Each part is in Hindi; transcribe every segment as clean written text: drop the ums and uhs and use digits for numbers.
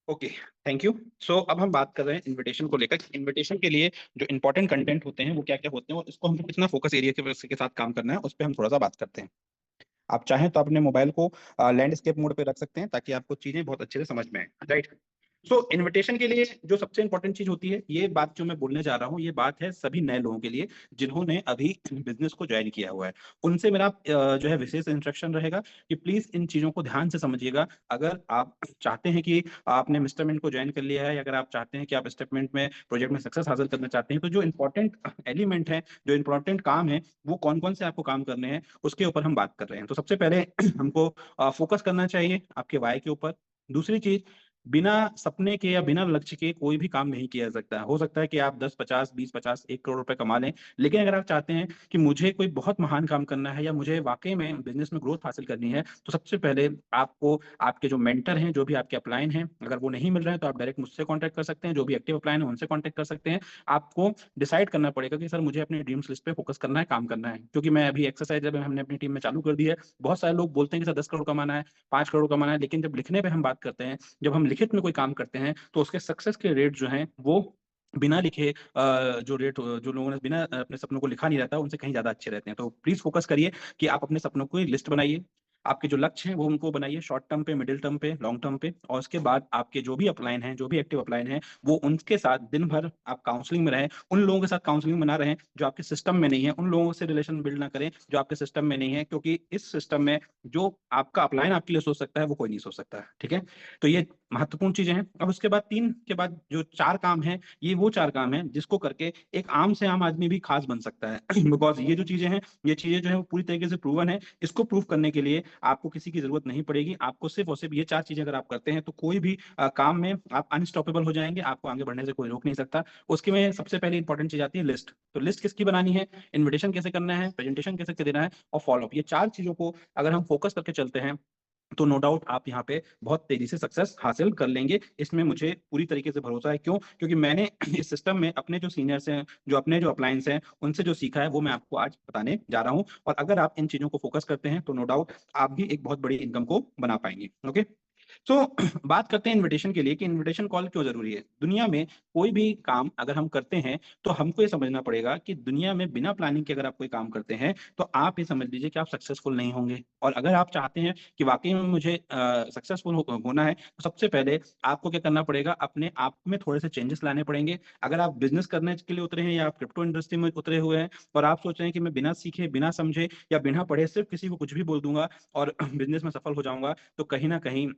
Okay, thank you. सो अब हम बात कर रहे हैं इनविटेशन को लेकर। इनविटेशन के लिए जो इंपॉर्टेंट कंटेंट होते हैं वो क्या क्या होते हैं और इसको हमको कितना फोकस एरिया के साथ काम करना है उस पर हम थोड़ा सा बात करते हैं। आप चाहें तो अपने मोबाइल को लैंडस्केप मोड पे रख सकते हैं ताकि आपको चीजें बहुत अच्छे से समझ में आए, राइट। सो इनविटेशन के लिए जो सबसे इंपॉर्टेंट चीज होती है, ये बात जो मैं बोलने जा रहा हूँ, ये बात है सभी नए लोगों के लिए जिन्होंने अभी बिजनेस को ज्वाइन किया हुआ है। उनसे मेरा जो है विशेष इंस्ट्रक्शन रहेगा कि प्लीज इन चीजों को ध्यान से समझिएगा। अगर आप चाहते हैं कि आपने मिस्टरमेंट को ज्वाइन कर लिया है, या अगर आप चाहते हैं कि आप स्टेटमेंट में प्रोजेक्ट में सक्सेस हासिल करना चाहते हैं, तो जो इंपॉर्टेंट एलिमेंट है, जो इंपॉर्टेंट काम है, वो कौन कौन से आपको काम करने हैं उसके ऊपर हम बात कर रहे हैं। तो सबसे पहले हमको फोकस करना चाहिए आपके वाई के ऊपर। दूसरी चीज, बिना सपने के या बिना लक्ष्य के कोई भी काम नहीं किया जा सकता है। हो सकता है कि आप 10 50 20 50 1 करोड़ रुपए कमा लें, लेकिन अगर आप चाहते हैं कि मुझे कोई बहुत महान काम करना है या मुझे वाकई में बिजनेस में ग्रोथ हासिल करनी है, तो सबसे पहले आपको आपके जो मेंटर हैं, जो भी आपके अपलाइन हैं, अगर वो नहीं मिल रहे हैं तो आप डायरेक्ट मुझसे कांटेक्ट कर सकते हैं। जो भी एक्टिव अपलाइन है उनसे कांटेक्ट कर सकते हैं। आपको डिसाइड करना पड़ेगा कि सर मुझे अपने ड्रीम्स लिस्ट पे फोकस करना है, काम करना है। क्योंकि मैं अभी एक्सरसाइज जब हमने अपनी टीम में चालू कर दी है, बहुत सारे लोग बोलते हैं कि सर 10 करोड़ कमाना है, 5 करोड़ कमाना है, लेकिन जब लिखने पे हम बात करते हैं, जब हम लिखित में कोई काम करते हैं, तो उसके सक्सेस के रेट जो हैं वो बिना लिखे जो रेट जो लोगों ने बिना अपने सपनों को लिखा नहीं रहता उनसे कहीं ज्यादा अच्छे रहते हैं। तो प्लीज फोकस करिए कि आप अपने सपनों की लिस्ट बनाइए। आपके जो लक्ष्य हैं वो उनको बनाइए, शॉर्ट टर्म पे, मिडिल टर्म पे, लॉन्ग टर्म पे। और उसके बाद आपके जो भी अपलाइन हैं, जो भी एक्टिव अपलाइन हैं, वो उनके साथ दिन भर आप काउंसलिंग में रहें। उन लोगों के साथ काउंसलिंग बना रहे हैं जो आपके सिस्टम में नहीं है। उन लोगों से रिलेशन बिल्ड ना करें जो आपके सिस्टम में नहीं है, क्योंकि इस सिस्टम में जो आपका अपलाइन आपके लिए सोच सकता है वो कोई नहीं सोच सकता है, ठीक है। तो ये महत्वपूर्ण चीजें हैं। अब उसके बाद 3 के बाद जो 4 काम हैं, ये वो 4 काम हैं जिसको करके एक आम से आम आदमी भी खास बन सकता है। बिकॉज ये जो चीजें हैं, ये चीजें जो है वो पूरी तरीके से प्रूवन है। इसको प्रूव करने के लिए आपको किसी की जरूरत नहीं पड़ेगी। आपको सिर्फ और सिर्फ ये 4 चीजें अगर आप करते हैं तो कोई भी काम में आप अनस्टॉपेबल हो जाएंगे। आपको आगे बढ़ने से कोई रोक नहीं सकता। उसके में सबसे पहले इंपॉर्टेंट चीज आती है लिस्ट। तो लिस्ट किसकी बनानी है, इन्विटेशन कैसे करना है, प्रेजेंटेशन कैसे देना है, और फॉलोअप। ये 4 चीजों को अगर हम फोकस करके चलते हैं तो नो डाउट आप यहाँ पे बहुत तेजी से सक्सेस हासिल कर लेंगे। इसमें मुझे पूरी तरीके से भरोसा है। क्यों? क्योंकि मैंने इस सिस्टम में अपने जो सीनियर्स हैं, जो अपने जो अप्लायंस हैं, उनसे जो सीखा है वो मैं आपको आज बताने जा रहा हूँ। और अगर आप इन चीजों को फोकस करते हैं तो नो डाउट आप भी एक बहुत बड़ी इनकम को बना पाएंगे। ओके, तो बात करते हैं इनविटेशन के लिए कि इनविटेशन कॉल क्यों जरूरी है। दुनिया में कोई भी काम अगर हम करते हैं तो हमको ये समझना पड़ेगा कि दुनिया में बिना प्लानिंग के अगर आप कोई काम करते हैं तो आप ये समझ लीजिए कि आप सक्सेसफुल नहीं होंगे। और अगर आप चाहते हैं कि वाकई में मुझे सक्सेसफुल होना है, तो सबसे पहले आपको क्या करना पड़ेगा, अपने आप में थोड़े से चेंजेस लाने पड़ेंगे। अगर आप बिजनेस करने के लिए उतरे हैं या आप क्रिप्टो इंडस्ट्री में उतरे हुए हैं और आप सोच रहे हैं कि मैं बिना सीखे, बिना समझे या बिना पढ़े सिर्फ किसी को कुछ भी बोल दूंगा और बिजनेस में सफल हो जाऊंगा, तो कहीं ना कहीं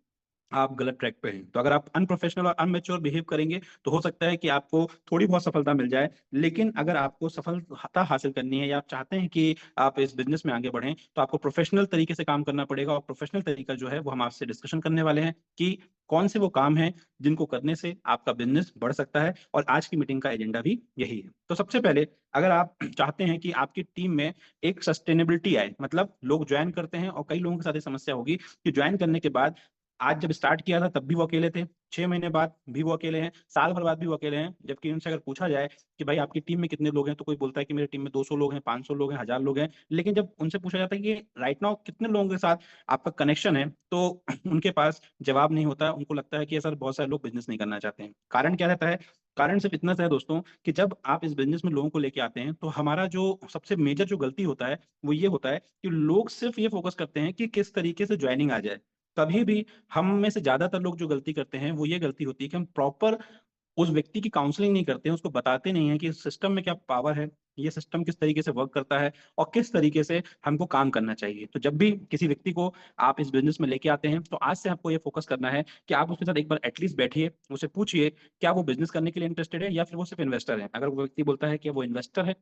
आप गलत ट्रैक पे हैं। तो अगर आप अनप्रोफेशनल और अनमेच्योर बिहेव करेंगे तो हो सकता है कि आपको थोड़ी बहुत सफलता मिल जाए। लेकिन अगर आपको सफलता हासिल करनी है या आप चाहते हैं कि आप इस बिजनेस में आगे बढ़ें, तो आपको प्रोफेशनल तरीके से काम करना पड़ेगा। और प्रोफेशनल तरीका जो है वो हम आपसे डिस्कशन करने वाले हैं कि कौन से वो काम हैं जिनको करने से आपका बिजनेस बढ़ सकता है। और आज की मीटिंग का एजेंडा भी यही है। तो सबसे पहले, अगर आप चाहते हैं कि आपकी टीम में एक सस्टेनेबिलिटी आए, मतलब लोग ज्वाइन करते हैं और कई लोगों के साथ ये समस्या होगी कि ज्वाइन करने के बाद आज जब स्टार्ट किया था तब भी वो अकेले थे, 6 महीने बाद भी वो अकेले हैं, साल भर बाद भी वो अकेले हैं। जबकि उनसे अगर पूछा जाए कि भाई आपकी टीम में कितने लोग हैं, तो कोई बोलता है कि मेरी टीम में 200 लोग हैं, 500 लोग हैं, 1000 लोग हैं। लेकिन जब उनसे पूछा जाता है कि राइट नाउ कितने लोगों के साथ आपका कनेक्शन है, तो उनके पास जवाब नहीं होता। उनको लगता है कि सर बहुत सारे लोग बिजनेस नहीं करना चाहते हैं। कारण क्या रहता है? कारण सिर्फ इतना सा है दोस्तों कि जब आप इस बिजनेस में लोगों को लेके आते हैं तो हमारा जो सबसे मेजर जो गलती होता है वो ये होता है कि लोग सिर्फ ये फोकस करते हैं कि किस तरीके से ज्वाइनिंग आ जाए। कभी भी हम में से ज्यादातर लोग जो गलती करते हैं वो ये गलती होती है कि हम प्रॉपर उस व्यक्ति की काउंसलिंग नहीं करते हैं, उसको बताते नहीं है कि सिस्टम में क्या पावर है, ये सिस्टम किस तरीके से वर्क करता है और किस तरीके से हमको काम करना चाहिए। तो जब भी किसी व्यक्ति को आप इस बिजनेस में लेके आते हैं तो आज से आपको ये फोकस करना है कि आप उसके साथ एक बार एटलीस्ट बैठिए, उसे पूछिए क्या वो बिजनेस करने के लिए इंटरेस्टेड है या फिर वो सिर्फ इन्वेस्टर है। अगर वो व्यक्ति बोलता है कि वो इन्वेस्टर है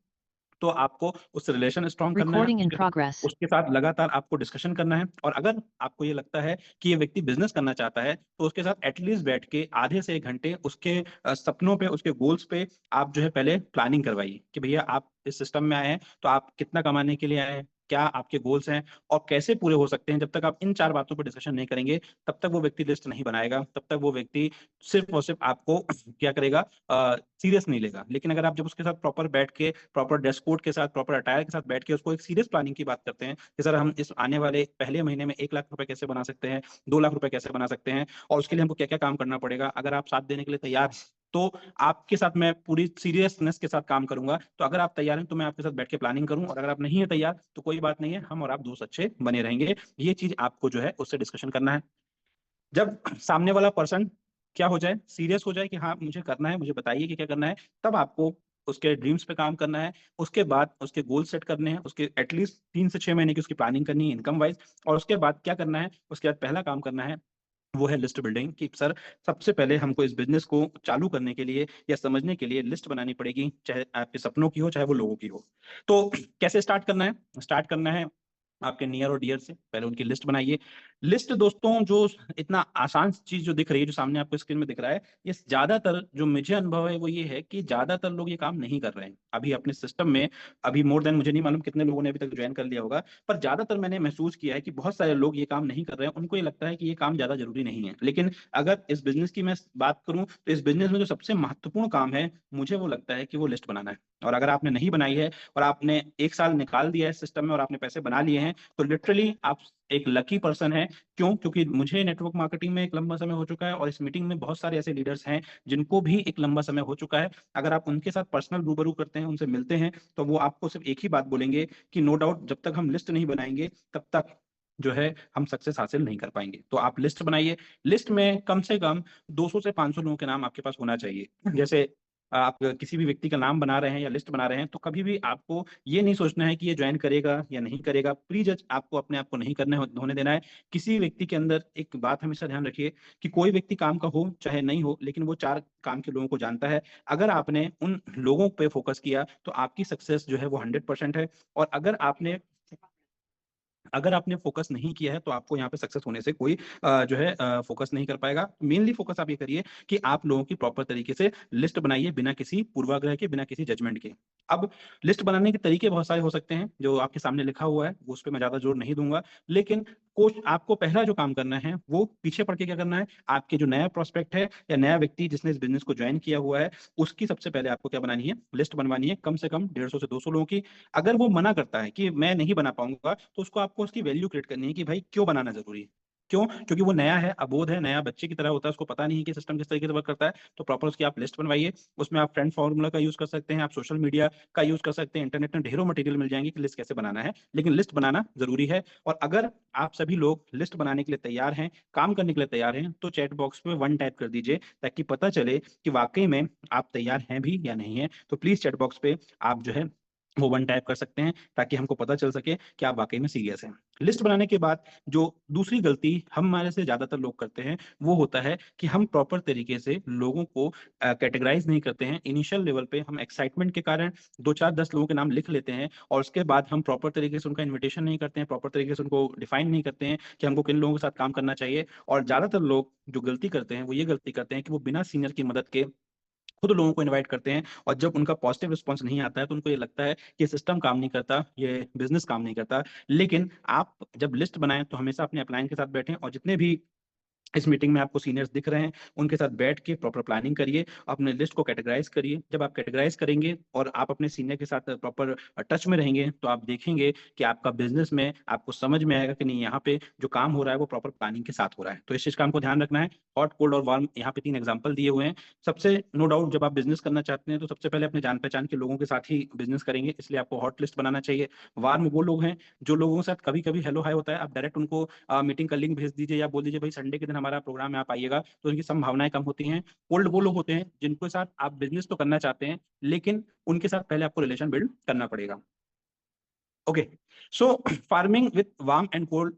तो आपको उससे रिलेशन स्ट्रॉन्ग करना है, Recording in उसके साथ progress. उसके साथ लगातार आपको डिस्कशन करना है। और अगर आपको ये लगता है कि ये व्यक्ति बिजनेस करना चाहता है तो उसके साथ एटलीस्ट बैठ के आधे से 1 घंटे उसके सपनों पे, उसके गोल्स पे आप जो है पहले प्लानिंग करवाइए कि भैया आप इस सिस्टम में आए हैं तो आप कितना कमाने के लिए आए हैं, क्या आपके गोल्स हैं और कैसे पूरे हो सकते हैं। जब तक आप इन 4 बातों पर डिस्कशन नहीं करेंगे, तब तक वो व्यक्ति लिस्ट नहीं बनाएगा, तब तक वो व्यक्ति सिर्फ और सिर्फ आपको क्या करेगा, सीरियस नहीं लेगा। लेकिन अगर आप जब उसके साथ प्रॉपर बैठ के, प्रॉपर ड्रेस कोड के साथ, प्रॉपर अटायर के साथ बैठ के उसको एक सीरियस प्लानिंग की बात करते हैं कि सर हम इस आने वाले पहले महीने में 1 लाख रुपए कैसे बना सकते हैं, 2 लाख रुपए कैसे बना सकते हैं, और उसके लिए हमको क्या क्या काम करना पड़ेगा, अगर आप साथ देने के लिए तैयार हैं तो आपके साथ मैं पूरी सीरियसनेस के साथ काम करूंगा। तो अगर आप तैयार हैं तो मैं आपके साथ बैठ के प्लानिंग करूं, और अगर आप नहीं है तैयार तो कोई बात नहीं है, हम और आप दोस्त अच्छे बने रहेंगे। ये चीज आपको जो है उससे डिस्कशन करना है। जब सामने वाला पर्सन क्या हो जाए, सीरियस हो जाए कि हाँ मुझे करना है, मुझे बताइए कि क्या करना है, तब आपको उसके ड्रीम्स पे काम करना है। उसके बाद उसके गोल सेट करने हैं, उसके एटलीस्ट 3 से 6 महीने की उसकी प्लानिंग करनी है इनकम वाइज। और उसके बाद क्या करना है, उसके बाद पहला काम करना है वो है लिस्ट बिल्डिंग। कि सर सबसे पहले हमको इस बिजनेस को चालू करने के लिए या समझने के लिए लिस्ट बनानी पड़ेगी, चाहे आपके सपनों की हो चाहे वो लोगों की हो। तो कैसे स्टार्ट करना है, स्टार्ट करना है आपके नियर और डियर से। पहले उनकी लिस्ट बनाइए। लिस्ट दोस्तों जो इतना आसान चीज जो दिख रही है, जो सामने आपको स्क्रीन में दिख रहा है, ये ज्यादातर जो मुझे अनुभव है वो ये है कि ज्यादातर लोग ये काम नहीं कर रहे हैं अभी अपने सिस्टम में। अभी मोर देन, मुझे नहीं मालूम कितने लोगों ने अभी तक ज्वाइन कर लिया होगा, पर ज्यादातर मैंने महसूस किया है कि बहुत सारे लोग ये काम नहीं कर रहे हैं। उनको ये लगता है कि ये काम ज्यादा जरूरी नहीं है। लेकिन अगर इस बिजनेस की मैं बात करूं तो इस बिजनेस में जो सबसे महत्वपूर्ण काम है, मुझे वो लगता है कि वो लिस्ट बनाना है। और अगर आपने नहीं बनाई है और आपने 1 साल निकाल दिया है सिस्टम में और आपने पैसे बना लिए हैं, तो लिटरली आप एक लकी पर्सन है। क्यों? क्योंकि मुझे नेटवर्क मार्केटिंग में एक लंबा समय हो चुका है और इस मीटिंग में बहुत सारे ऐसे लीडर्स हैं जिनको भी एक लंबा समय हो चुका है। अगर आप उनके साथ पर्सनल रूबरू करते हैं, उनसे मिलते हैं, तो वो आपको सिर्फ एक ही बात बोलेंगे कि नो डाउट जब तक हम लिस्ट नहीं बनाएंगे तब तक जो है हम सक्सेस हासिल नहीं कर पाएंगे। तो आप लिस्ट बनाइए। लिस्ट में कम से कम 200 से 500 लोगों के नाम आपके पास होना चाहिए। जैसे आप किसी भी व्यक्ति का नाम बना रहे हैं या लिस्ट बना रहे हैं, तो कभी भी आपको ये नहीं सोचना है कि ये ज्वाइन करेगा या नहीं करेगा। प्री जज आपको अपने आप को नहीं करने होने देना है। किसी व्यक्ति के अंदर एक बात हमेशा ध्यान रखिए कि कोई व्यक्ति काम का हो चाहे नहीं हो, लेकिन वो 4 काम के लोगों को जानता है। अगर आपने उन लोगों पे फोकस किया तो आपकी सक्सेस जो है वो 100% है। और अगर आपने फोकस नहीं किया है तो आपको यहाँ पे सक्सेस होने से कोई जो है फोकस नहीं कर पाएगा। मेनली फोकस आप ये करिए कि आप लोगों की प्रॉपर तरीके से लिस्ट बनाइए, बिना किसी पूर्वाग्रह के, बिना किसी जजमेंट के। अब लिस्ट बनाने के तरीके बहुत सारे हो सकते हैं, जो आपके सामने लिखा हुआ है उस पर मैं ज्यादा जोर नहीं दूंगा। लेकिन कोच आपको पहला जो काम करना है वो पीछे पड़ के क्या करना है, आपके जो नया प्रोस्पेक्ट है या नया व्यक्ति जिसने इस बिजनेस को ज्वाइन किया हुआ है, उसकी सबसे पहले आपको क्या बनानी है, लिस्ट बनवानी है, कम से कम 150 से 200 लोगों की। अगर वो मना करता है कि मैं नहीं बना पाऊंगा, तो उसको आपको उसकी वैल्यू क्रिएट करनी है कि भाई क्यों बनाना जरूरी है। क्यों? क्योंकि वो नया है, अबोध है, नया बच्चे की तरह होता है, उसको पता नहीं है कि सिस्टम किस तरीके से वर्क करता है। तो प्रॉपर उसकी आप लिस्ट बनवाइए। उसमें आप फ्रेंड फॉर्मूला का यूज कर सकते हैं, आप सोशल मीडिया का यूज कर सकते हैं, इंटरनेट में ढेरों मटेरियल मिल जाएंगे कि लिस्ट कैसे बनाना है। लेकिन लिस्ट बनाना जरूरी है। और अगर आप सभी लोग लिस्ट बनाने के लिए तैयार हैं, काम करने के लिए तैयार हैं, तो चैट बॉक्स में 1 टाइप कर दीजिए, ताकि पता चले कि वाकई में आप तैयार हैं भी या नहीं है। तो प्लीज चैट बॉक्स पे आप जो है वो 1 टाइप कर सकते हैं, ताकि हमको पता चल सके कि आप वाकई में सीरियस हैं। लिस्ट बनाने के बाद जो दूसरी गलती हमारे से ज्यादातर लोग करते हैं, वो होता है कि हम प्रॉपर तरीके से लोगों को कैटेगराइज नहीं करते हैं। इनिशियल लेवल पे हम एक्साइटमेंट के कारण 2 4 10 लोगों के नाम लिख लेते हैं, और उसके बाद हम प्रॉपर तरीके से उनका इन्विटेशन नहीं करते हैं, प्रॉपर तरीके से उनको डिफाइन नहीं करते हैं कि हमको किन लोगों के साथ काम करना चाहिए। और ज्यादातर लोग जो गलती करते हैं वो ये गलती करते हैं कि वो बिना सीनियर की मदद के खुद लोगों को इनवाइट करते हैं, और जब उनका पॉजिटिव रिस्पांस नहीं आता है तो उनको ये लगता है कि सिस्टम काम नहीं करता, ये बिजनेस काम नहीं करता। लेकिन आप जब लिस्ट बनाएं तो हमेशा अपने अपलाइन के साथ बैठें, और जितने भी इस मीटिंग में आपको सीनियर्स दिख रहे हैं उनके साथ बैठ के प्रॉपर प्लानिंग करिए, अपने लिस्ट को कैटेगराइज करिए। जब आप कैटेगराइज करेंगे और आप अपने सीनियर के साथ प्रॉपर टच में रहेंगे, तो आप देखेंगे कि आपका बिजनेस में आपको समझ में आएगा कि नहीं, यहाँ पे जो काम हो रहा है वो प्रॉपर प्लानिंग के साथ हो रहा है। तो इस चीज का हमको ध्यान रखना है। हॉट, कोल्ड और वार्म, यहाँ पे 3 एग्जाम्पल दिए हुए हैं। सबसे नो डाउट जब आप बिजनेस करना चाहते हैं तो सबसे पहले अपने जान पहचान के लोगों के साथ ही बिजनेस करेंगे, इसलिए आपको हॉट लिस्ट बनाना चाहिए। वार्म वो लोग हैं जो लोगों के साथ कभी कभी हेलो हाय होता है, आप डायरेक्ट उनको मीटिंग का लिंक भेज दीजिए या बोल दीजिए भाई संडे के दिन हमारा प्रोग्राम है आप आइएगा, तो उनकी संभावनाएं कम होती हैं। कोल्ड वो लोग होते हैं जिनके साथ आप बिजनेस तो करना चाहते हैं, लेकिन उनके साथ पहले आपको रिलेशन बिल्ड करना पड़ेगा। Okay, so farming with warm and cold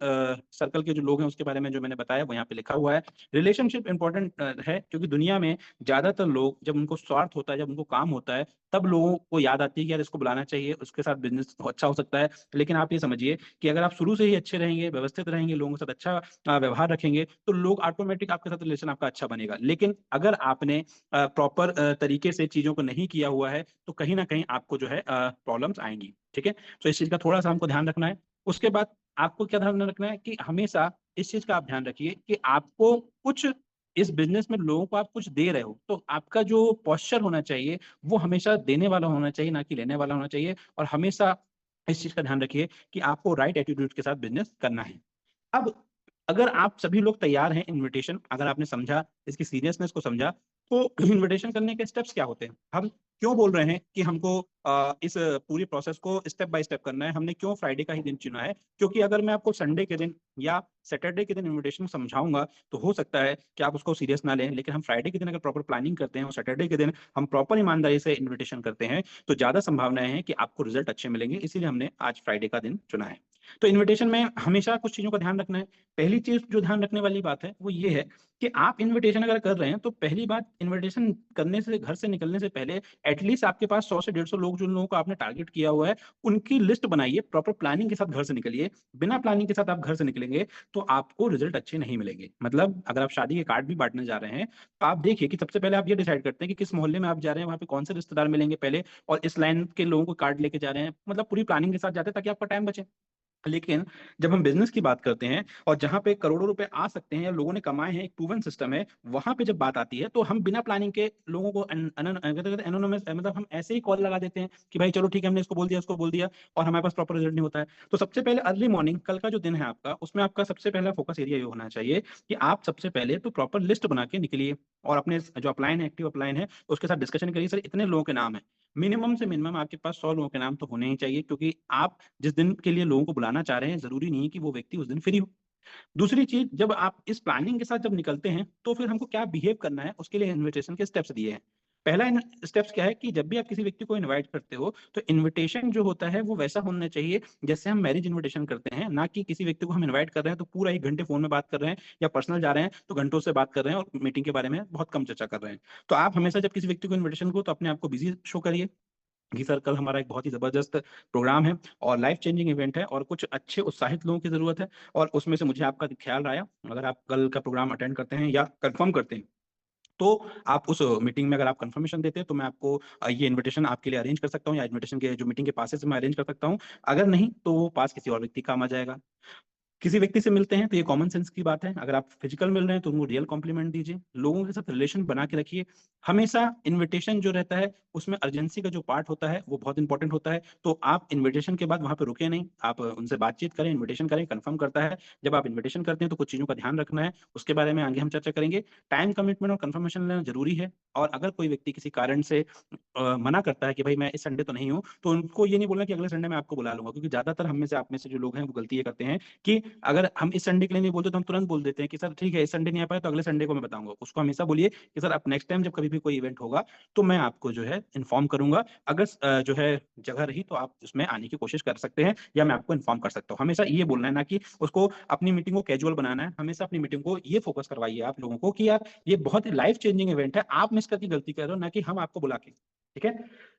circle के जो लोग हैं उसके बारे में जो मैंने बताया वो यहाँ पे लिखा हुआ है। रिलेशनशिप इंपॉर्टेंट है, क्योंकि दुनिया में ज्यादातर लोग जब उनको स्वार्थ होता है, जब उनको काम होता है, तब लोगों को याद आती है कि यार इसको बुलाना चाहिए, उसके साथ बिजनेस अच्छा हो सकता है। लेकिन आप ये समझिए कि अगर आप शुरू से ही अच्छे रहेंगे, व्यवस्थित रहेंगे, लोगों के साथ अच्छा व्यवहार रखेंगे, तो लोग ऑटोमेटिक आपके साथ रिलेशन आपका अच्छा बनेगा। लेकिन अगर आपने प्रॉपर तरीके से चीजों को नहीं किया हुआ है, तो कहीं ना कहीं आपको जो है प्रॉब्लम्स आएंगी। ठीक है, तो इस चीज का थोड़ा सा हमको ध्यान रखना है। उसके बाद आपको क्या ध्यान रखना है कि हमेशा इस चीज का आप ध्यान रखिए कि आपको कुछ इस बिजनेस में लोगों को आप कुछ दे रहे हो, तो आपका जो पोस्चर होना चाहिए वो हमेशा देने वाला होना चाहिए, ना कि लेने वाला होना चाहिए। और हमेशा इस चीज का ध्यान रखिए कि आपको राइट एटीट्यूड के साथ बिजनेस करना है। अब अगर आप सभी लोग तैयार हैं, इनविटेशन अगर आपने समझा, इसकी सीरियसनेस को समझा, तो इनविटेशन करने के स्टेप्स क्या होते हैं, हम क्यों बोल रहे हैं कि हमको इस पूरी प्रोसेस को स्टेप बाय स्टेप करना है, हमने क्यों फ्राइडे का ही दिन चुना है, क्योंकि अगर मैं आपको संडे के दिन या सैटरडे के दिन इनविटेशन समझाऊंगा तो हो सकता है कि आप उसको सीरियस ना लें, लेकिन हम फ्राइडे के दिन अगर प्रॉपर प्लानिंग करते हैं और सैटरडे के दिन हम प्रॉपर ईमानदारी से इन्विटेशन करते हैं तो ज्यादा संभावनाएं हैं कि आपको रिजल्ट अच्छे मिलेंगे, इसीलिए हमने आज फ्राइडे का दिन चुना है। तो इनविटेशन में हमेशा कुछ चीजों का ध्यान रखना है। पहली चीज जो ध्यान रखने वाली बात है वो ये है कि आप इनविटेशन अगर कर रहे हैं तो पहली बात, इनविटेशन करने से, घर से निकलने से पहले एटलीस्ट आपके पास 100 से 150 लोग, जिन लोगों को आपने टारगेट किया हुआ है, उनकी लिस्ट बनाइए, प्रॉपर प्लानिंग के साथ घर से निकलिए। बिना प्लानिंग के साथ आप घर से निकलेंगे तो आपको रिजल्ट अच्छे नहीं मिलेंगे। मतलब अगर आप शादी के कार्ड भी बांटने जा रहे हैं तो आप देखिए कि सबसे पहले आप ये डिसाइड करते हैं कि किस मोहल्ले में आप जा रहे हैं, वहां पे कौन से रिश्तेदार मिलेंगे पहले, और इस लाइन के लोगों को कार्ड लेके जा रहे हैं, मतलब पूरी प्लानिंग के साथ जाते हैं ताकि आपका टाइम बचे। लेकिन जब हम बिजनेस की बात करते हैं और जहां पे करोड़ों रुपए आ सकते हैं या लोगों ने कमाए हैं, एक प्रूवन सिस्टम है, वहां पे जब बात आती है तो हम बिना प्लानिंग के लोगों को एनोनिमस, मतलब हम ऐसे ही कॉल लगा देते हैं कि भाई चलो ठीक है, हमने इसको बोल दिया, उसको बोल दिया, और हमारे पास प्रॉपर रिजल्ट नहीं होता है। तो सबसे पहले अर्ली मॉर्निंग, कल का जो दिन है आपका, उसमें आपका सबसे पहला फोकस एरिया ये होना चाहिए कि आप सबसे पहले तो प्रॉपर लिस्ट बना के निकलिए और अपने जो अपलाइन है, एक्टिव अपलाइन है, उसके साथ डिस्कशन करिए, सर इतने लोगों के नाम है, मिनिमम से मिनिमम आपके पास 100 लोगों के नाम तो होने ही चाहिए, क्योंकि आप जिस दिन के लिए लोगों को बुलाना चाह रहे हैं जरूरी नहीं है कि वो व्यक्ति उस दिन फ्री हो। दूसरी चीज, जब आप इस प्लानिंग के साथ जब निकलते हैं तो फिर हमको क्या बिहेव करना है, उसके लिए इनविटेशन के स्टेप्स दिए हैं। पहला स्टेप्स क्या है कि जब भी आप किसी व्यक्ति को इनवाइट करते हो तो इनविटेशन जो होता है वो वैसा होना चाहिए जैसे हम मैरिज इनविटेशन करते हैं, ना कि किसी व्यक्ति को हम इनवाइट कर रहे हैं तो पूरा 1 घंटे फोन में बात कर रहे हैं, या पर्सनल जा रहे हैं तो घंटों से बात कर रहे हैं और मीटिंग के बारे में बहुत कम चर्चा कर रहे हैं। तो आप हमेशा जब किसी व्यक्ति को इन्विटेशन को, तो अपने आप को बिजी शो करिए कि सर कल हमारा एक बहुत ही जबरदस्त प्रोग्राम है और लाइफ चेंजिंग इवेंट है और कुछ अच्छे उत्साहित लोगों की जरूरत है, और उसमें से मुझे आपका ख्याल आया। अगर आप कल का प्रोग्राम अटेंड करते हैं या कंफर्म करते हैं तो आप उस मीटिंग में अगर आप कंफर्मेशन देते हैं तो मैं आपको ये इनविटेशन आपके लिए अरेंज कर सकता हूँ, या इनविटेशन के जो मीटिंग के पासेस मैं अरेंज कर सकता हूँ। अगर नहीं तो वो पास किसी और व्यक्ति काम आ जाएगा। किसी व्यक्ति से मिलते हैं तो ये कॉमन सेंस की बात है, अगर आप फिजिकल मिल रहे हैं तो उनको रियल कॉम्प्लीमेंट दीजिए, लोगों के साथ रिलेशन बना के रखिए। हमेशा इनविटेशन जो रहता है उसमें अर्जेंसी का जो पार्ट होता है वो बहुत इंपॉर्टेंट होता है, तो आप इनविटेशन के बाद वहां पे रुके नहीं, आप उनसे बातचीत करें, इन्विटेशन करें, कंफर्म करता है। जब आप इन्विटेशन करते हैं तो कुछ चीजों का ध्यान रखना है, उसके बारे में आगे हम चर्चा करेंगे। टाइम कमिटमेंट और कंफर्मेशन लेना जरूरी है, और अगर कोई व्यक्ति किसी कारण से मना करता है कि भाई मैं इस संडे तो नहीं हूँ, तो उनको ये नहीं बोलना कि अगले संडे मैं आपको बुला लूंगा, क्योंकि ज्यादातर हम में से, आप में से जो लोग हैं वो गलती ये करते हैं कि अगर हम इस संडे के लिए नहीं बोलते तो हम तुरंत बोल देते हैं कि सर ठीक है इस संडे नहीं आ पाए तो अगले संडे को मैं बताऊंगा। उसको हमेशा बोलिए कि सर अब नेक्स्ट टाइम जब कभी भी कोई इवेंट होगा तो मैं आपको जो है इन्फॉर्म करूंगा, अगर जो है जगह रही तो आप उसमें आने की कोशिश कर सकते हैं या मैं आपको इन्फॉर्म कर सकता हूँ। हमेशा ये बोलना है, ना कि उसको अपनी मीटिंग को कैजुअल बनाना है। हमेशा अपनी मीटिंग को ये फोकस करवाइए आप लोगों को कि यार ये बहुत ही लाइफ चेंजिंग इवेंट है, आप मिस करके गलती कर रहे हो, ना कि हम आपको बुला के। ठीक है,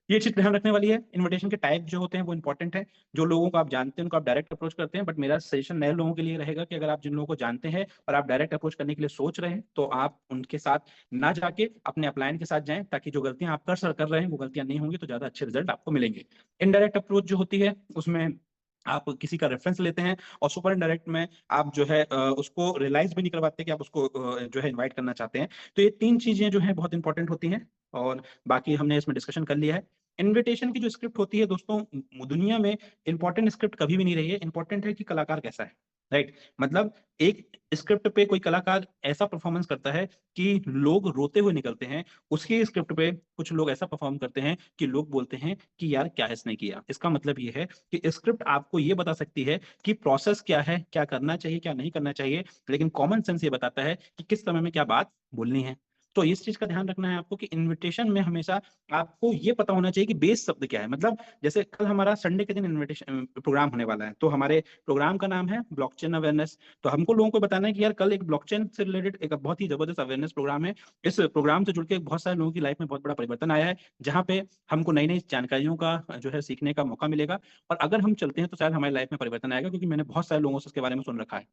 ये चीज ध्यान रखने वाली है। इनविटेशन के टाइप जो होते हैं वो इंपॉर्टेंट है। जो लोगों को आप जानते हैं उनको आप डायरेक्ट अप्रोच करते हैं, बट मेरा सजेशन नए लोगों के लिए रहेगा कि अगर आप जिन लोगों को जानते हैं और आप डायरेक्ट अप्रोच करने के लिए सोच रहे हैं तो आप उनके साथ ना जाके अपने अपलाइन के साथ जाएं, ताकि जो गलतियां आप कर रहे हैं वो गलतियां नहीं होंगी, तो ज्यादा अच्छे रिजल्ट आपको मिलेंगे। इनडायरेक्ट अप्रोच जो होती है उसमें आप किसी का रेफरेंस लेते हैं, और सुपर इनडायरेक्ट में आप जो है उसको रियलाइज भी नहीं करवाते कि आप उसको जो है इनवाइट करना चाहते हैं। तो ये 3 चीजें जो है बहुत इंपॉर्टेंट होती हैं, और बाकी हमने इसमें डिस्कशन कर लिया है। इनविटेशन की जो स्क्रिप्ट होती है दोस्तों, दुनिया में इंपॉर्टेंट स्क्रिप्ट कभी भी नहीं रही है, इंपॉर्टेंट है कि कलाकार कैसा है। राइट, मतलब एक स्क्रिप्ट पे कोई कलाकार ऐसा परफॉर्मेंस करता है कि लोग रोते हुए निकलते हैं, उसकी स्क्रिप्ट पे कुछ लोग ऐसा परफॉर्म करते हैं कि लोग बोलते हैं कि यार क्या इसने किया। इसका मतलब ये है कि स्क्रिप्ट आपको ये बता सकती है कि प्रोसेस क्या है, क्या करना चाहिए, क्या नहीं करना चाहिए, लेकिन कॉमन सेंस ये बताता है कि किस समय में क्या बात बोलनी है। तो इस चीज का ध्यान रखना है आपको कि इनविटेशन में हमेशा आपको ये पता होना चाहिए कि बेस शब्द क्या है। मतलब जैसे कल हमारा संडे के दिन इनविटेशन प्रोग्राम होने वाला है, तो हमारे प्रोग्राम का नाम है ब्लॉकचेन अवेयरनेस। तो हमको लोगों को बताना है कि यार कल एक ब्लॉकचेन से रिलेटेड एक बहुत ही जबरदस्त अवेयरनेस प्रोग्राम है। इस प्रोग्राम से जुड़ के बहुत सारे लोगों की लाइफ में बहुत बड़ा परिवर्तन आया है, जहाँ पे हमको नई नई जानकारियों का जो है सीखने का मौका मिलेगा, और अगर हम चलते हैं तो शायद हमारी लाइफ में परिवर्तन आएगा, क्योंकि मैंने बहुत सारे लोगों से इसके बारे में सुन रखा है।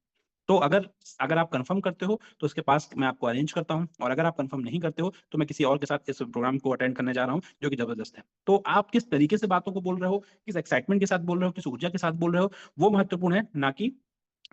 तो अगर अगर आप कंफर्म करते हो तो उसके पास मैं आपको अरेंज करता हूँ, और अगर आप कंफर्म नहीं करते हो तो मैं किसी और के साथ इस प्रोग्राम को अटेंड करने जा रहा हूँ जो कि जबरदस्त है। तो आप किस तरीके से बातों को बोल रहे हो, किस एक्साइटमेंट के साथ बोल रहे हो, किस ऊर्जा के साथ बोल रहे हो, वो महत्वपूर्ण है, ना कि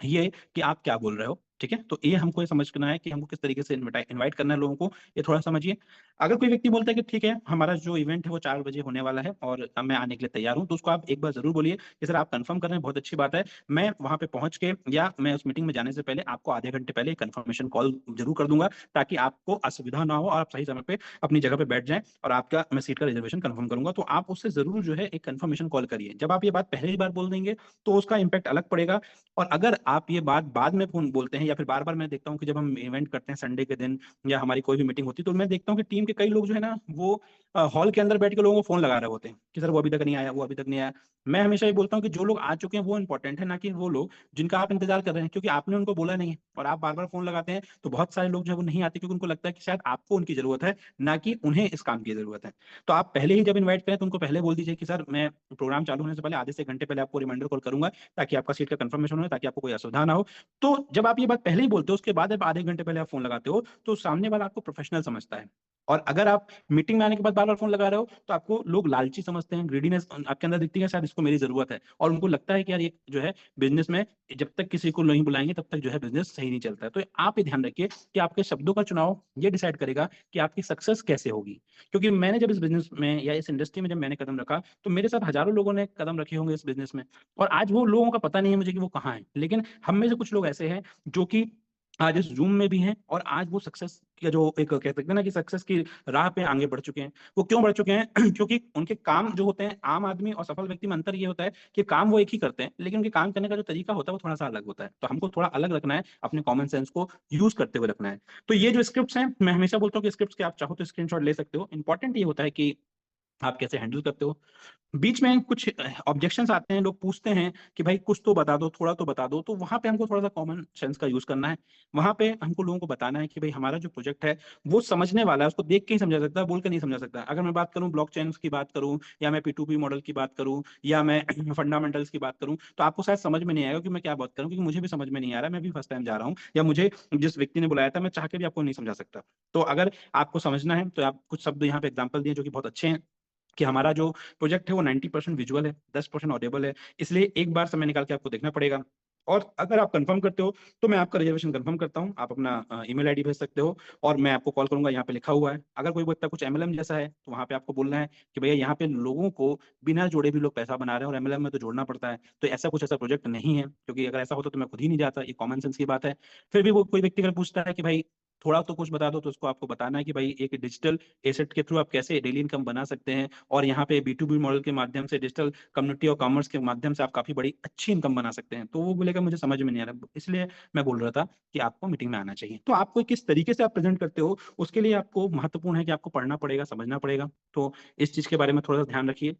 ये कि आप क्या बोल रहे हो। ठीक है, तो ये हमको ये समझना है कि हमको किस तरीके से इनवाइट करना है लोगों को, ये थोड़ा समझिए। अगर कोई व्यक्ति बोलता है कि ठीक है हमारा जो इवेंट है वो 4 बजे होने वाला है और अब मैं आने के लिए तैयार हूं, तो उसको आप एक बार जरूर बोलिए कि सर आप कंफर्म कर रहे हैं, बहुत अच्छी बात है, मैं वहां पे पहुंच के या मैं उस मीटिंग में जाने से पहले आपको आधे घंटे पहले कंफर्मेशन कॉल जरूर कर दूंगा, ताकि आपको असुविधा ना हो और आप सही समय पे अपनी जगह पे बैठ जाएं और आपका मैं सीट का रिजर्वेशन कंफर्म करूंगा। तो आप उससे जरूर जो है एक कंफर्मेशन कॉल करिए। जब आप ये बात पहले ही बार बोल देंगे तो उसका इम्पैक्ट अलग पड़ेगा। और अगर आप ये बात बाद में फोन बोलते हैं या फिर बार बार, मैं देखता हूँ कि जब हम इवेंट करते हैं संडे के दिन या हमारी कोई भी मीटिंग होती है, तो मैं देखता हूँ कि टीम के कई लोग जो है ना वो हॉल के अंदर बैठ के लोगों को फोन लगा रहे होते हैं कि सर वो अभी तक नहीं आया, वो अभी तक नहीं आया। मैं हमेशा ये बोलता हूँ कि जो लोग आ चुके हैं वो इंपॉर्टेंट है, ना कि वो लोग जिनका आप इंतजार कर रहे हैं, क्योंकि आपने उनको बोला नहीं है और आप बार बार फोन लगाते हैं, तो बहुत सारे लोग जो है वो नहीं आते क्योंकि उनको लगता है कि शायद आपको उनकी जरूरत है, ना कि उन्हें इस काम की जरूरत है। तो आप पहले ही जब इन्वाइट करें तो उनको पहले बोल दीजिए कि सर मैं प्रोग्राम चालू होने से पहले आधे से एक घंटे पहले आपको रिमाइंडर कॉल करूंगा, ताकि आपका सीट का कंफर्मेशन हो, ताकि आपको कोई असुविधा ना हो। तो जब आप ये बात पहले ही बोलते हो, उसके बाद जब आधे घंटे पहले आप फोन लगाते हो, तो सामने वाला आपको प्रोफेशनल समझता है। और अगर आप मीटिंग में आने के बाद बार बार फोन लगा रहे हो, तो आपको लोग लालची समझते हैं, ग्रीडीनेस आपके अंदर दिखती है, शायद इसको मेरी जरूरत है, और उनको लगता है कि यार ये जो है बिजनेस में जब तक किसी को नहीं बुलाएंगे तब तक जो है बिजनेस सही नहीं चलता है। तो आप ये ध्यान रखिए कि आपके शब्दों का चुनाव ये डिसाइड करेगा कि आपकी सक्सेस कैसे होगी। क्योंकि मैंने जब इस बिजनेस में या इस इंडस्ट्री में जब मैंने कदम रखा, तो मेरे साथ हजारों लोगों ने कदम रखे होंगे इस बिजनेस में, और आज वो लोगों का पता नहीं है मुझे कि वो कहाँ है, लेकिन हम में से कुछ लोग ऐसे हैं जो कि आज इस जूम में भी हैं, और आज वो सक्सेस का जो एक कह सकते हैं ना कि सक्सेस की राह पे आगे बढ़ चुके हैं। वो क्यों बढ़ चुके हैं? क्योंकि उनके काम जो होते हैं, आम आदमी और सफल व्यक्ति में अंतर ये होता है कि काम वो एक ही करते हैं, लेकिन उनके काम करने का जो तरीका होता है वो थोड़ा सा अलग होता है। तो हमको थोड़ा अलग रखना है, अपने कॉमन सेंस को यूज करते हुए रखना है। तो ये जो स्क्रिप्ट्स हैं, मैं हमेशा बोलता हूँ कि स्क्रिप्ट्स के आप चाहो तो स्क्रीनशॉट ले सकते हो। इंपॉर्टेंट ये होता है कि आप कैसे हैंडल करते हो। बीच में कुछ ऑब्जेक्शंस आते हैं, लोग पूछते हैं कि भाई कुछ तो बता दो, थोड़ा तो बता दो, तो वहां पे हमको थोड़ा सा कॉमन सेंस का यूज करना है। वहां पे हमको लोगों को बताना है कि भाई हमारा जो प्रोजेक्ट है वो समझने वाला है, उसको देख के ही समझा सकता है, बोल के नहीं समझा सकता। अगर मैं बात करूं ब्लॉकचेन की बात करूं, या मैं P2P मॉडल की बात करूं, या मैं फंडामेंटल्स की बात करूं, तो आपको शायद समझ में नहीं आएगा कि मैं क्या बात करूं, क्योंकि मुझे भी समझ में नहीं आ रहा, मैं भी फर्स्ट टाइम जा रहा हूं, या मुझे जिस व्यक्ति ने बुलाया था मैं चाह के भी आपको नहीं समझा सकता। तो अगर आपको समझना है तो आप कुछ शब्द यहाँ पे एग्जाम्पल दिए जो कि बहुत अच्छे हैं, कि हमारा जो प्रोजेक्ट है वो 90% विजुअल है, 10% ऑडिबल है, इसलिए एक बार समय निकाल के आपको देखना पड़ेगा। और अगर आप कंफर्म करते हो तो मैं आपका रिजर्वेशन कंफर्म करता हूं, आप अपना ईमेल आईडी भेज सकते हो और मैं आपको कॉल करूंगा, यहाँ पे लिखा हुआ है। अगर कोई बोलता है कुछ एमएलएम जैसा है, तो वहां पे आपको बोलना है कि भैया यहाँ पे लोगों को बिना जोड़े भी लोग पैसा बना रहे हैं और एमएलएम में तो जोड़ना पड़ता है, तो ऐसा कुछ ऐसा प्रोजेक्ट नहीं है, क्योंकि अगर ऐसा होता तो मैं खुद ही नहीं जाता, ये कॉमन सेंस की बात है। फिर भी वो कोई व्यक्ति अगर पूछता है कि भाई थोड़ा तो कुछ बता दो, तो उसको आपको बताना है कि भाई एक डिजिटल एसेट के थ्रू आप कैसे डेली इनकम बना सकते हैं, और यहाँ पे B2B मॉडल के माध्यम से, डिजिटल कम्युनिटी और कॉमर्स के माध्यम से आप काफी बड़ी अच्छी इनकम बना सकते हैं। तो वो बोलेगा मुझे समझ में नहीं आ रहा, इसलिए मैं बोल रहा था कि आपको मीटिंग में आना चाहिए। तो आपको किस तरीके से आप प्रेजेंट करते हो, उसके लिए आपको महत्वपूर्ण है कि आपको पढ़ना पड़ेगा, समझना पड़ेगा। तो इस चीज के बारे में थोड़ा सा ध्यान रखिए।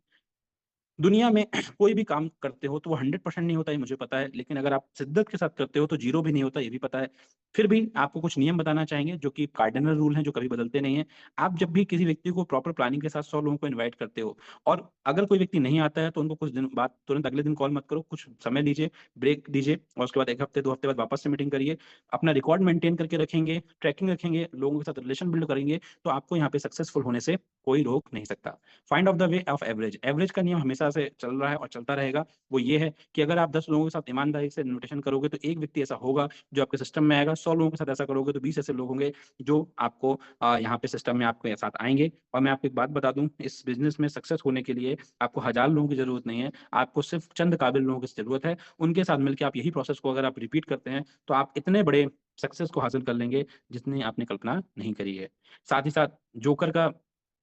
दुनिया में कोई भी काम करते हो तो वो 100% नहीं होता, ये मुझे पता है, लेकिन अगर आप शिद्दत के साथ करते हो तो जीरो भी नहीं होता, ये भी पता है। फिर भी आपको कुछ नियम बताना चाहेंगे जो कि कार्डिनल रूल हैं, जो कभी बदलते नहीं है। आप जब भी किसी व्यक्ति को प्रॉपर प्लानिंग के साथ 100 लोगों को इनवाइट करते हो, और अगर कोई व्यक्ति नहीं आता है तो उनको कुछ दिन बाद तुरंत अगले दिन कॉल मत करो, कुछ समय लीजिए, ब्रेक दीजिए, और उसके बाद 1 हफ्ते 2 हफ्ते बाद वापस से मीटिंग करिए। अपना रिकॉर्ड मेंटेन करके रखेंगे, ट्रैकिंग रखेंगे, लोगों के साथ रिलेशन बिल्ड करेंगे, तो आपको यहाँ पे सक्सेसफुल होने से कोई रोक नहीं सकता। Find of the way of average, average का नियम हमेशा से चल रहा है और चलता रहेगा। वो ये है कि अगर आप 10 लोगों के साथ ईमानदारी से इन्विटेशन करोगे तो एक व्यक्ति ऐसा होगा जो आपके सिस्टम में आएगा, 100 लोगों के साथ ऐसा करोगे तो 20 ऐसे लोग होंगे जो आपको यहाँ पे सिस्टम में आपके साथ आएंगे। और मैं आपको एक बात बता दूं, इस बिजनेस में सक्सेस होने के लिए आपको 1000 लोगों की जरूरत नहीं है, आपको सिर्फ चंद काबिल लोगों की जरूरत है। उनके साथ मिलकर आप यही प्रोसेस को अगर आप रिपीट करते हैं तो आप इतने बड़े सक्सेस को हासिल कर लेंगे जितनी आपने कल्पना नहीं करी है। साथ ही साथ जोकर का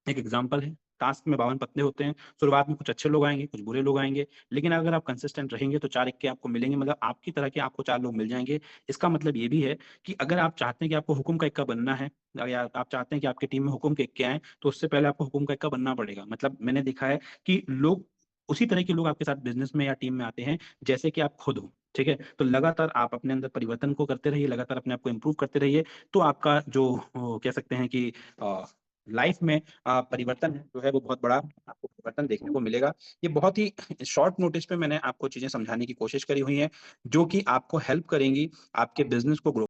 एक एग्जाम्पल है, टास्क में 52 पत्ते होते हैं, शुरुआत में कुछ अच्छे लोग आएंगे, कुछ बुरे लोग आएंगे, लेकिन अगर आप कंसिस्टेंट रहेंगे तो 4 इक्के आपको मिलेंगे, मतलब आपकी तरह के आपको 4 लोग मिल जाएंगे। इसका मतलब ये भी है कि अगर आप चाहते हैं कि आपको हुक्म का इक्का बनना है, या आप चाहते हैं कि आपकी टीम में हुक्म के इक्के आए, तो उससे पहले आपको हुक्म का इक्का बनना पड़ेगा। मतलब मैंने देखा है कि लोग उसी तरह के लोग आपके साथ बिजनेस में या टीम में आते हैं जैसे कि आप खुद हो। ठीक है, तो लगातार आप अपने अंदर परिवर्तन को करते रहिए, लगातार अपने आप को इम्प्रूव करते रहिए, तो आपका जो कह सकते हैं कि लाइफ में परिवर्तन जो है वो बहुत बड़ा आपको परिवर्तन देखने को मिलेगा। ये बहुत ही शॉर्ट नोटिस पे मैंने आपको चीजें समझाने की कोशिश करी हुई हैं, जो कि आपको हेल्प करेंगी आपके बिजनेस को ग्रो